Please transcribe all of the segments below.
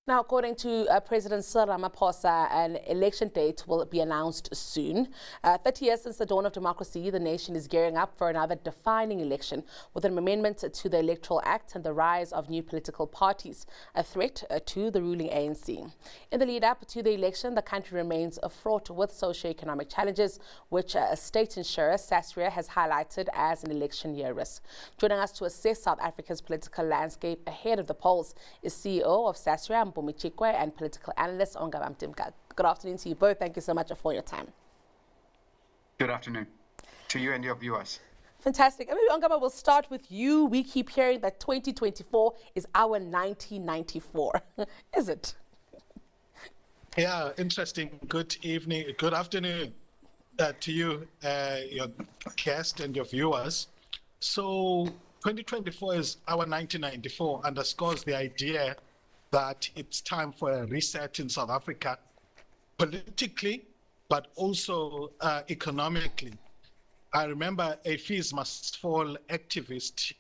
Now, according to President Cyril Ramaphosa, an election date will be announced soon. 30 years since the dawn of democracy, the nation is gearing up for another defining election with an amendment to the Electoral Act and the rise of new political parties, a threat to the ruling ANC. In the lead up to the election, the country remains fraught with socio-economic challenges, which state insurer Sasria has highlighted as an election year risk. Joining us to assess South Africa's political landscape ahead of the polls is CEO of Sasria Mpumi Tyikwe and political analyst Ongama Mtimka. Good afternoon to you both. Thank you so much for your time. Good afternoon to you and your viewers. Fantastic. And maybe Ongama, we'll start with you. We keep hearing that 2024 is our 1994. Is it? Yeah, interesting. Good evening, good afternoon to you, your guest and your viewers. So 2024 is our 1994, underscores the idea that it's time for a reset in South Africa, politically, but also economically. I remember a fees must fall activist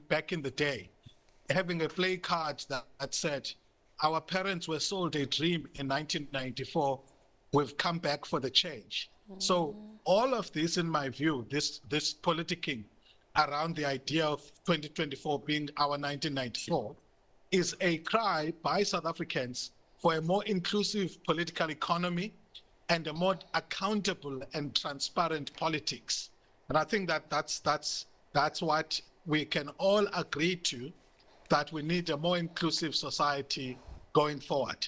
back in the day, having a play card that said, our parents were sold a dream in 1994, we've come back for the change. So all of this, in my view, this politicking around the idea of 2024 being our 1994, is a cry by South Africans for a more inclusive political economy and a more accountable and transparent politics. And I think that's what we can all agree to, that we need a more inclusive society going forward.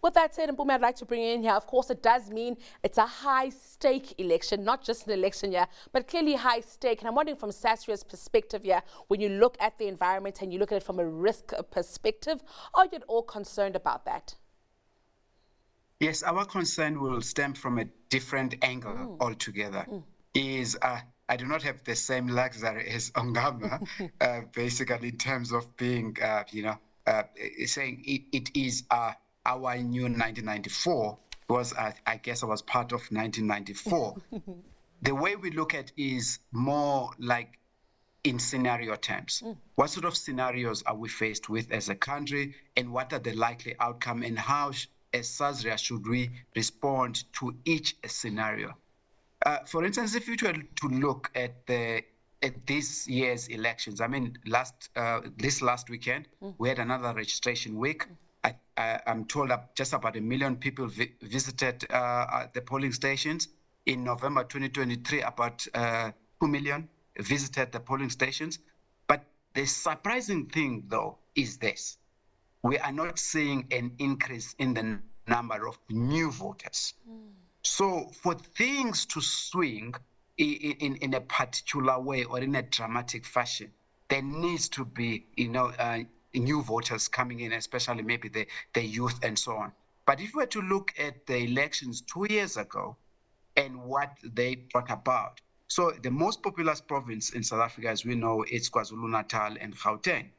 With that said, Mpumi, I'd like to bring you in here. Of course, it does mean it's a high-stake election, not just an election year, but clearly high-stake. And I'm wondering from Sasria's perspective here, when you look at the environment and you look at it from a risk perspective, are you at all concerned about that? Yes, our concern will stem from a different angle altogether. I do not have the same luxury as Ongama, basically in terms of being, saying it is our new 1994, because I guess I was part of 1994. The way we look at is more like in scenario terms. What sort of scenarios are we faced with as a country, and what are the likely outcome, and how, as Sasria, should we respond to each scenario? For instance, if you were to look at this year's elections, I mean, this last weekend, we had another registration week. I'm told just about 1 million people visited the polling stations. In November 2023, about 2 million visited the polling stations. But the surprising thing, though, is this. We are not seeing an increase in the number of new voters. So for things to swing in a particular way or in a dramatic fashion, there needs to be, new voters coming in, especially maybe the youth and so on. But if we were to look at the elections 2 years ago and what they brought about, so the most populous province in South Africa, as we know, is KwaZulu-Natal and Gauteng.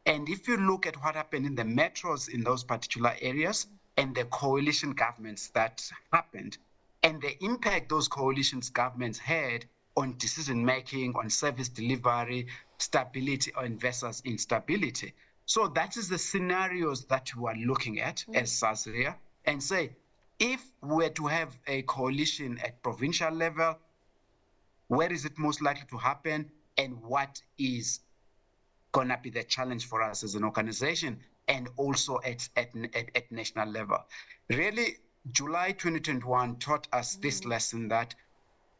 And if you look at what happened in the metros in those particular areas and the coalition governments that happened, and the impact those coalitions governments had on decision-making, on service delivery, stability, or versus instability. So that is the scenarios that we are looking at as Sasria, and say, if we were to have a coalition at provincial level, where is it most likely to happen, and what is going to be the challenge for us as an organization, and also at national level. Really, July 2021 taught us this lesson, that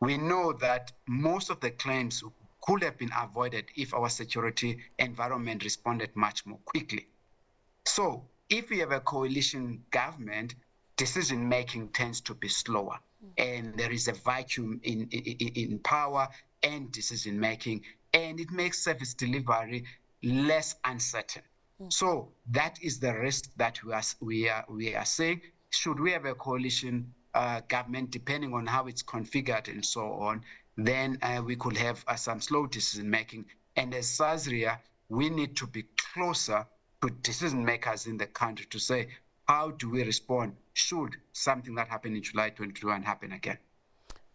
we know that most of the claims could have been avoided if our security environment responded much more quickly. So if we have a coalition government, decision-making tends to be slower, and there is a vacuum in power and decision-making, and it makes service delivery less uncertain. So that is the risk that we are seeing. Should we have a coalition government, depending on how it's configured and so on, then we could have some slow decision-making. And as Sasria, we need to be closer to decision-makers in the country to say, how do we respond should something that happened in July 2021 happen again?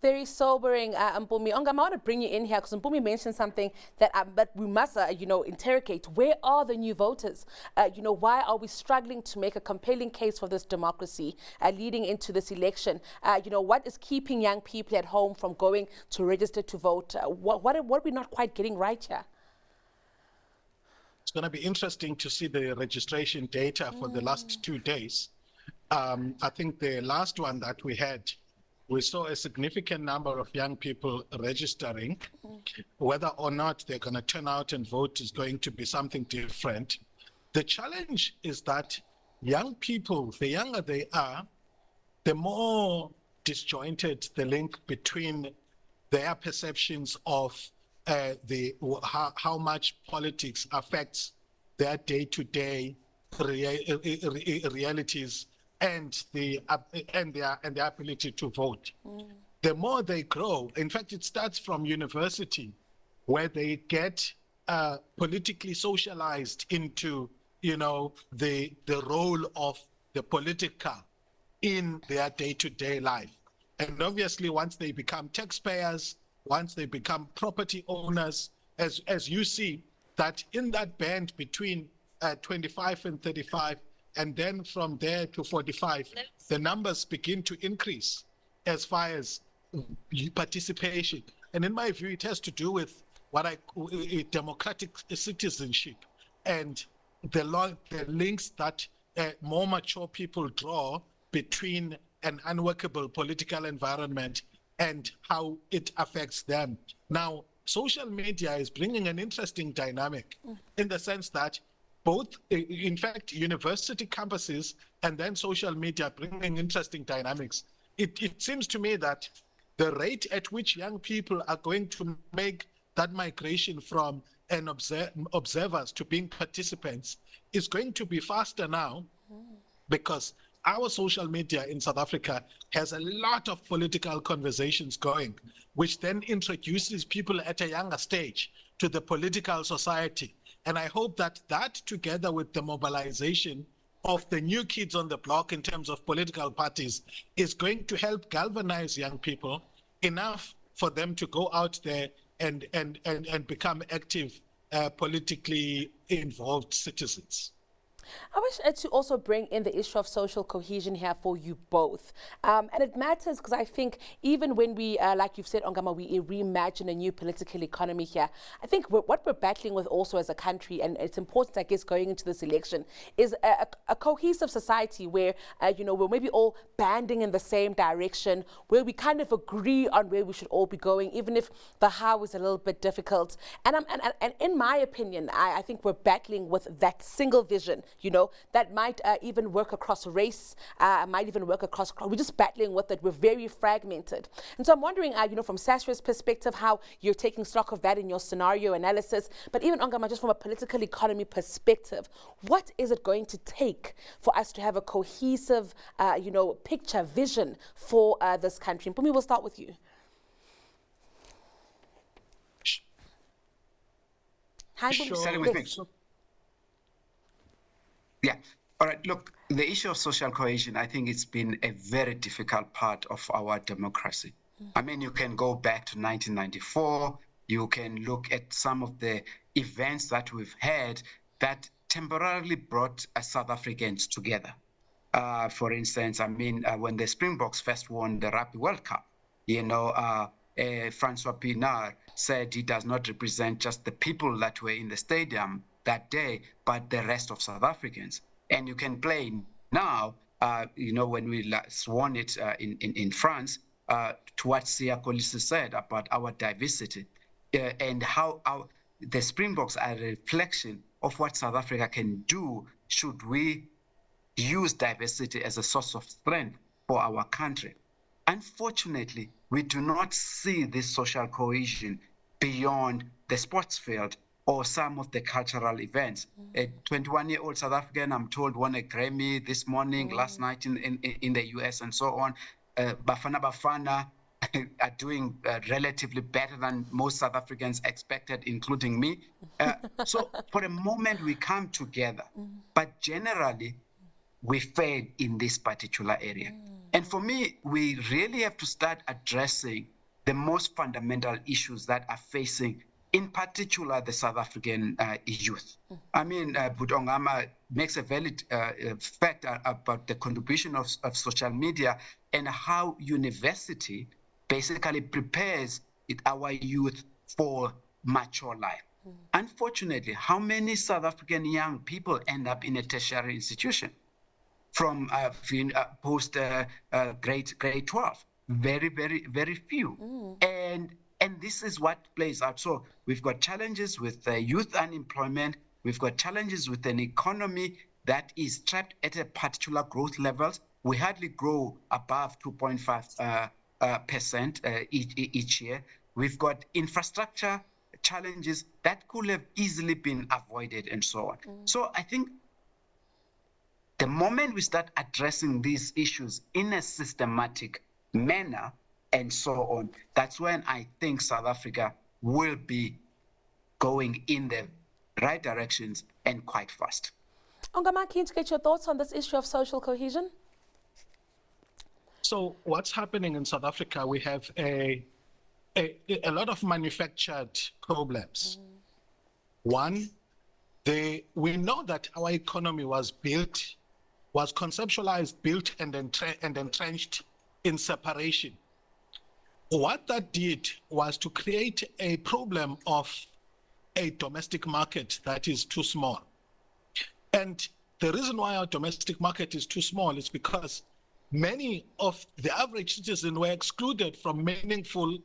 Very sobering, Mpumi. Ongama, I want to bring you in here because Mpumi mentioned something that we must, interrogate. Where are the new voters? Why are we struggling to make a compelling case for this democracy leading into this election? What is keeping young people at home from going to register to vote? What are we not quite getting right here? It's going to be interesting to see the registration data for the last 2 days. I think the last one that we had, we saw a significant number of young people registering. Whether or not they're going to turn out and vote is going to be something different. The challenge is that young people, the younger they are, the more disjointed the link between their perceptions of how much politics affects their day-to-day realities and their ability to vote. The more they grow, in fact, it starts from university, where they get politically socialized into, the role of the political in their day-to-day life. And obviously, once they become taxpayers, once they become property owners, as you see, that in that band between 25 and 35, and then from there to 45, the numbers begin to increase as far as participation. And in my view, it has to do with what I call democratic citizenship and the links that more mature people draw between an unworkable political environment and how it affects them. Now, social media is bringing an interesting dynamic in the sense that both, in fact, university campuses and then social media bringing interesting dynamics. It seems to me that the rate at which young people are going to make that migration from an observers to being participants is going to be faster now, because our social media in South Africa has a lot of political conversations going, which then introduces people at a younger stage to the political society. And I hope that together with the mobilization of the new kids on the block in terms of political parties is going to help galvanize young people enough for them to go out there and become active, politically involved citizens. I wish to also bring in the issue of social cohesion here for you both. And it matters because I think even when we, like you've said, Ongama, we reimagine a new political economy here, I think what we're battling with also as a country, and it's important, I guess, going into this election, is a cohesive society where, we're maybe all banding in the same direction, where we kind of agree on where we should all be going, even if the how is a little bit difficult. And in my opinion, I think we're battling with that single vision, that might even work across race, might even work across, we're just battling with it. We're very fragmented. And so I'm wondering, from Sasria's perspective, how you're taking stock of that in your scenario analysis, but even Ongama, just from a political economy perspective, what is it going to take for us to have a cohesive, picture, vision for this country? Mpumi, we'll start with you. Hi, Sure. Starting with me. Yeah. All right. Look, the issue of social cohesion, I think it's been a very difficult part of our democracy. I mean, you can go back to 1994. You can look at some of the events that we've had that temporarily brought South Africans together. For instance, when the Springboks first won the Rugby World Cup, Francois Pienaar said he does not represent just the people that were in the stadium that day, but the rest of South Africans. And you can play now, when we last won it in France, to what Siya Kolisi said about our diversity and how the Springboks are a reflection of what South Africa can do should we use diversity as a source of strength for our country. Unfortunately, we do not see this social cohesion beyond the sports field or some of the cultural events. A 21-year-old South African, I'm told, won a Grammy this morning, last night in the US and so on. Bafana Bafana are doing relatively better than most South Africans expected, including me. So for a moment, we come together, but generally, we failed in this particular area. And for me, we really have to start addressing the most fundamental issues that are facing, in particular, the South African youth. I mean, but Ongama makes a valid fact about the contribution of social media and how university basically prepares our youth for mature life. Unfortunately, how many South African young people end up in a tertiary institution from post grade 12? Very, very, very few. And this is what plays out. So we've got challenges with youth unemployment. We've got challenges with an economy that is trapped at a particular growth levels. We hardly grow above 2.5% each year. We've got infrastructure challenges that could have easily been avoided and so on. So I think the moment we start addressing these issues in a systematic manner and so on, that's when I think South Africa will be going in the right directions and quite fast. Ongama, keen to get your thoughts on this issue of social cohesion? So what's happening in South Africa, we have a lot of manufactured problems. One, we know that our economy was conceptualized, built, and entrenched in separation. What that did was to create a problem of a domestic market that is too small. And the reason why our domestic market is too small is because many of the average citizens were excluded from meaningful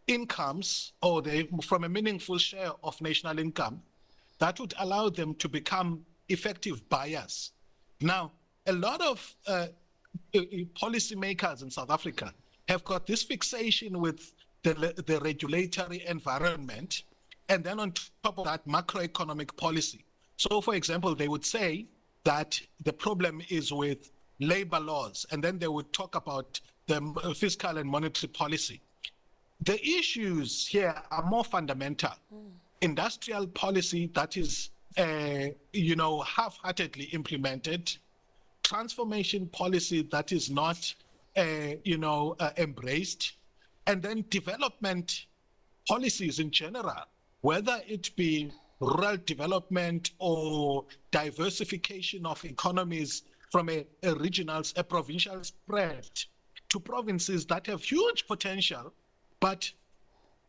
incomes, or from a meaningful share of national income that would allow them to become effective buyers. Now, a lot of policymakers in South Africa have got this fixation with the regulatory environment, and then on top of that, macroeconomic policy. So, for example, they would say that the problem is with labor laws, and then they would talk about the fiscal and monetary policy. The issues here are more fundamental. Industrial policy that is, half-heartedly implemented, transformation policy that is not, embraced, and then development policies in general, whether it be rural development or diversification of economies from a provincial spread to provinces that have huge potential, but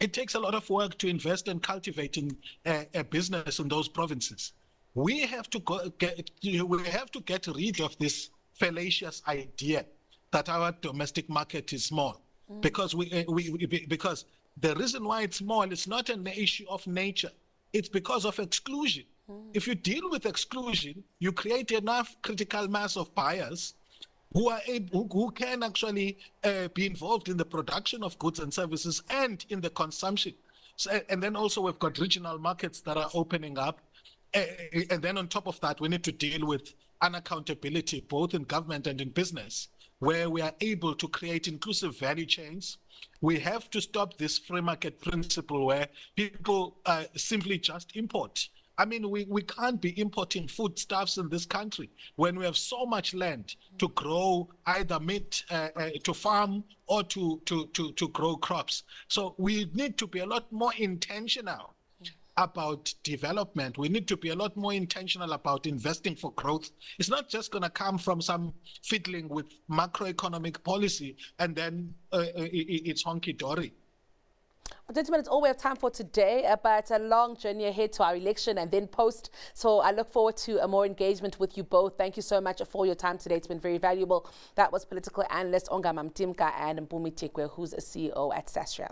it takes a lot of work to invest and cultivate in a business in those provinces. We have to get rid of this fallacious idea that our domestic market is small, because because the reason why it's small is not an issue of nature. It's because of exclusion. If you deal with exclusion, you create enough critical mass of buyers who can actually be involved in the production of goods and services and in the consumption. So, and then also we've got regional markets that are opening up. And then on top of that, we need to deal with unaccountability, both in government and in business, where we are able to create inclusive value chains. We have to stop this free market principle where people simply just import. I mean, we can't be importing foodstuffs in this country when we have so much land to grow either meat, to farm, or to grow crops. So we need to be a lot more intentional about development. We need to be a lot more intentional about investing for growth. It's not just going to come from some fiddling with macroeconomic policy and then it's honky-dory. Well, gentlemen, it's all we have time for today, but a long journey ahead to our election and then post. So I look forward to more engagement with you both. Thank you so much for your time today. It's been very valuable. That was political analyst Ongama Mtimka and Mpumi Tyikwe, who's a CEO at Sasria.